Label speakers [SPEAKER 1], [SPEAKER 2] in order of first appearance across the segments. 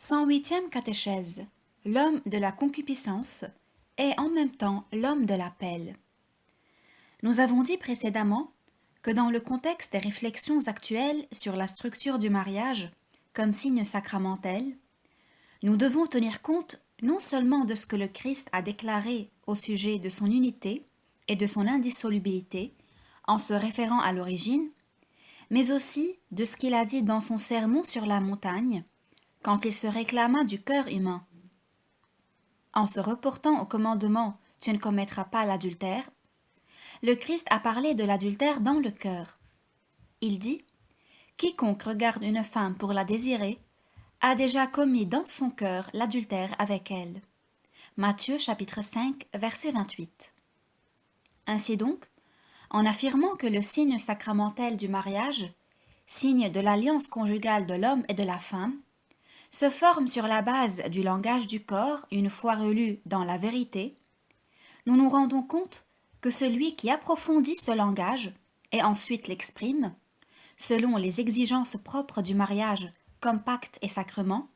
[SPEAKER 1] 108e catéchèse. L'homme de la concupiscence est en même temps l'homme de l'appel. Nous avons dit précédemment que dans le contexte des réflexions actuelles sur la structure du mariage comme signe sacramentel, nous devons tenir compte non seulement de ce que le Christ a déclaré au sujet de son unité et de son indissolubilité en se référant à l'origine, mais aussi de ce qu'il a dit dans son sermon sur la montagne quand il se réclama du cœur humain. En se reportant au commandement « Tu ne commettras pas l'adultère », le Christ a parlé de l'adultère dans le cœur. Il dit « Quiconque regarde une femme pour la désirer a déjà commis dans son cœur l'adultère avec elle. » Matthieu chapitre 5, verset 28. Ainsi donc, en affirmant que le signe sacramentel du mariage, signe de l'alliance conjugale de l'homme et de la femme, se forme sur la base du langage du corps une fois relu dans la vérité, nous nous rendons compte que celui qui approfondit ce langage et ensuite l'exprime, selon les exigences propres du mariage comme pacte et sacrement,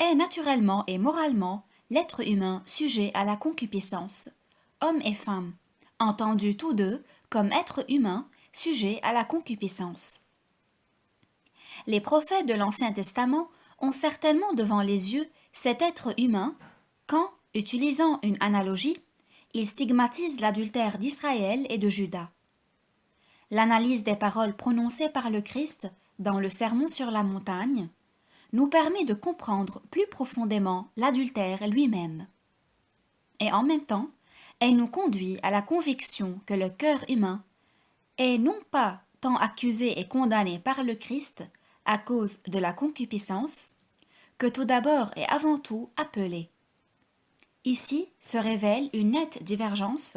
[SPEAKER 1] est naturellement et moralement l'être humain sujet à la concupiscence, homme et femme, entendus tous deux comme êtres humains sujets à la concupiscence. Les prophètes de l'Ancien Testament ont certainement devant les yeux cet être humain quand, utilisant une analogie, ils stigmatisent l'adultère d'Israël et de Juda. L'analyse des paroles prononcées par le Christ dans le Sermon sur la montagne nous permet de comprendre plus profondément l'adultère lui-même. Et en même temps, elle nous conduit à la conviction que le cœur humain est non pas tant accusé et condamné par le Christ à cause de la concupiscence, que tout d'abord et avant tout appelé. Ici se révèle une nette divergence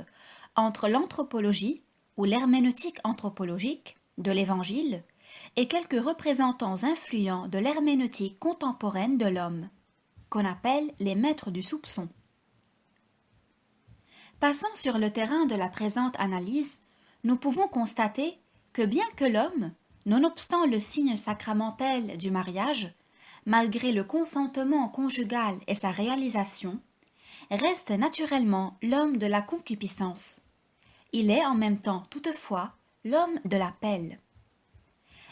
[SPEAKER 1] entre l'anthropologie ou l'herméneutique anthropologique de l'Évangile et quelques représentants influents de l'herméneutique contemporaine de l'homme, qu'on appelle les maîtres du soupçon. Passant sur le terrain de la présente analyse, nous pouvons constater que bien que l'homme, nonobstant le signe sacramentel du mariage, malgré le consentement conjugal et sa réalisation, reste naturellement l'homme de la concupiscence. Il est en même temps, toutefois, l'homme de l'appel.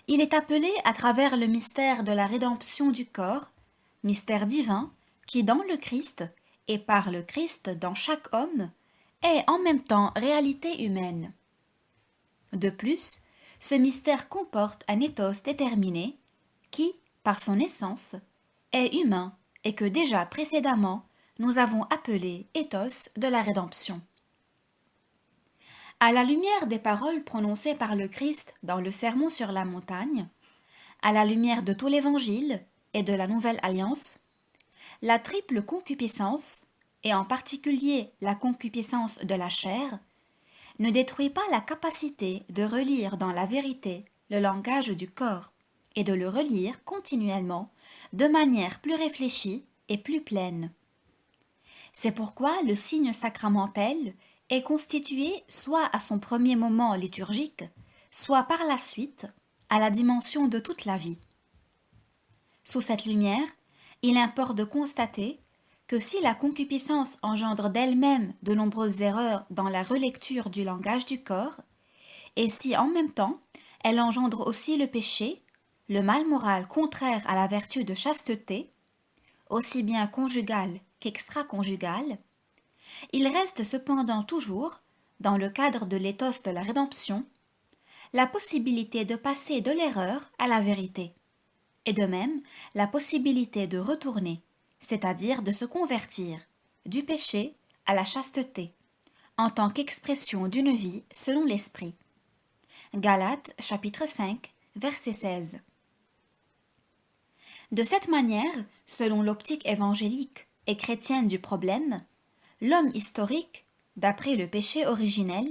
[SPEAKER 1] Il est appelé à travers le mystère de la rédemption du corps, mystère divin qui dans le Christ et par le Christ dans chaque homme est en même temps réalité humaine. De plus, ce mystère comporte un ethos déterminé qui, par son essence, est humain et que déjà précédemment nous avons appelé ethos de la rédemption. À la lumière des paroles prononcées par le Christ dans le Sermon sur la montagne, à la lumière de tout l'Évangile et de la Nouvelle Alliance, la triple concupiscence, et en particulier la concupiscence de la chair, ne détruit pas la capacité de relire dans la vérité le langage du corps et de le relire continuellement de manière plus réfléchie et plus pleine. C'est pourquoi le signe sacramentel est constitué soit à son premier moment liturgique, soit par la suite à la dimension de toute la vie. Sous cette lumière, il importe de constater que si la concupiscence engendre d'elle-même de nombreuses erreurs dans la relecture du langage du corps, et si en même temps elle engendre aussi le péché, le mal moral contraire à la vertu de chasteté, aussi bien conjugale qu'extra-conjugale, il reste cependant toujours, dans le cadre de l'éthos de la rédemption, la possibilité de passer de l'erreur à la vérité, et de même la possibilité de retourner, c'est-à-dire de se convertir, du péché à la chasteté, en tant qu'expression d'une vie selon l'Esprit. Galates chapitre 5, verset 16. De cette manière, selon l'optique évangélique et chrétienne du problème, l'homme historique, d'après le péché originel,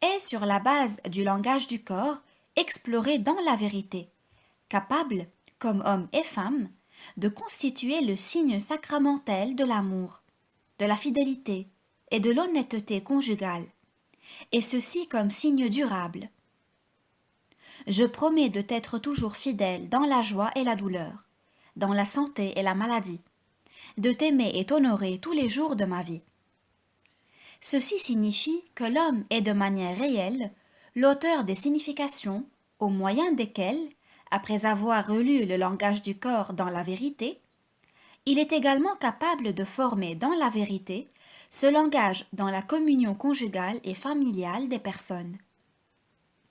[SPEAKER 1] est sur la base du langage du corps exploré dans la vérité, capable, comme homme et femme, de constituer le signe sacramentel de l'amour, de la fidélité et de l'honnêteté conjugale, et ceci comme signe durable. Je promets de t'être toujours fidèle dans la joie et la douleur, dans la santé et la maladie, de t'aimer et t'honorer tous les jours de ma vie. Ceci signifie que l'homme est de manière réelle l'auteur des significations au moyen desquelles, après avoir relu le langage du corps dans la vérité, il est également capable de former dans la vérité ce langage dans la communion conjugale et familiale des personnes.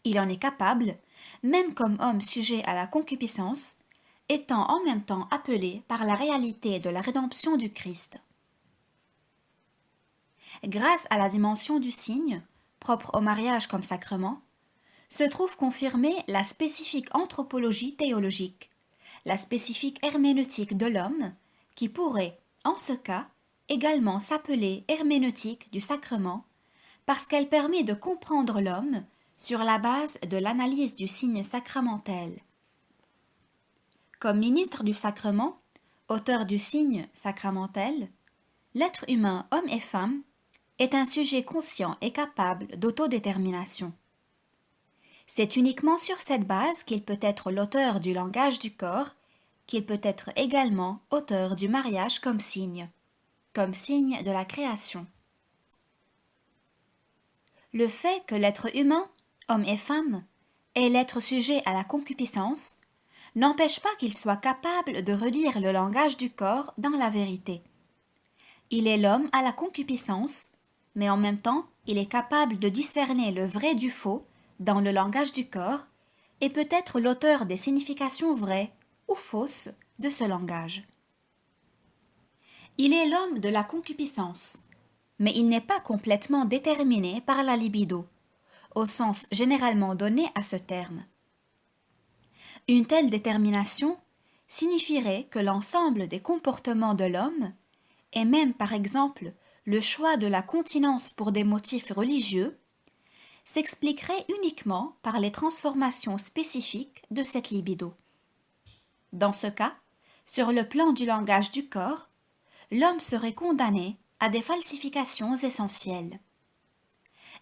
[SPEAKER 1] Il en est capable, même comme homme sujet à la concupiscence, étant en même temps appelé par la réalité de la rédemption du Christ. Grâce à la dimension du signe, propre au mariage comme sacrement, se trouve confirmée la spécifique anthropologie théologique, la spécifique herméneutique de l'homme, qui pourrait, en ce cas, également s'appeler herméneutique du sacrement, parce qu'elle permet de comprendre l'homme sur la base de l'analyse du signe sacramentel. Comme ministre du sacrement, auteur du signe sacramentel, l'être humain, homme et femme, est un sujet conscient et capable d'autodétermination. C'est uniquement sur cette base qu'il peut être l'auteur du langage du corps, qu'il peut être également auteur du mariage comme signe de la création. Le fait que l'être humain, homme et femme, est l'être sujet à la concupiscence, n'empêche pas qu'il soit capable de relire le langage du corps dans la vérité. Il est l'homme à la concupiscence, mais en même temps, il est capable de discerner le vrai du faux dans le langage du corps et peut être l'auteur des significations vraies ou fausses de ce langage. Il est l'homme de la concupiscence, mais il n'est pas complètement déterminé par la libido, au sens généralement donné à ce terme. Une telle détermination signifierait que l'ensemble des comportements de l'homme, et même par exemple le choix de la continence pour des motifs religieux, s'expliquerait uniquement par les transformations spécifiques de cette libido. Dans ce cas, sur le plan du langage du corps, l'homme serait condamné à des falsifications essentielles.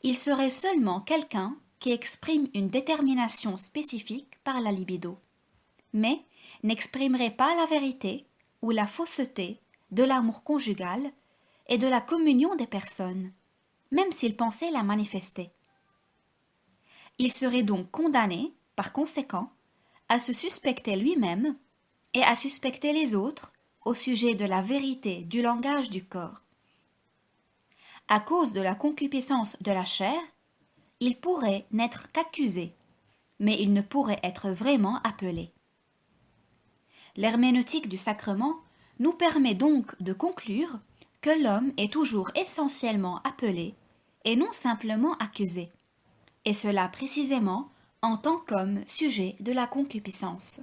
[SPEAKER 1] Il serait seulement quelqu'un qui exprime une détermination spécifique par la libido, mais n'exprimerait pas la vérité ou la fausseté de l'amour conjugal et de la communion des personnes, même s'il pensait la manifester. Il serait donc condamné, par conséquent, à se suspecter lui-même et à suspecter les autres au sujet de la vérité du langage du corps. À cause de la concupiscence de la chair, il pourrait n'être qu'accusé, mais il ne pourrait être vraiment appelé. L'herméneutique du sacrement nous permet donc de conclure que l'homme est toujours essentiellement appelé et non simplement accusé, et cela précisément en tant qu'homme sujet de la concupiscence.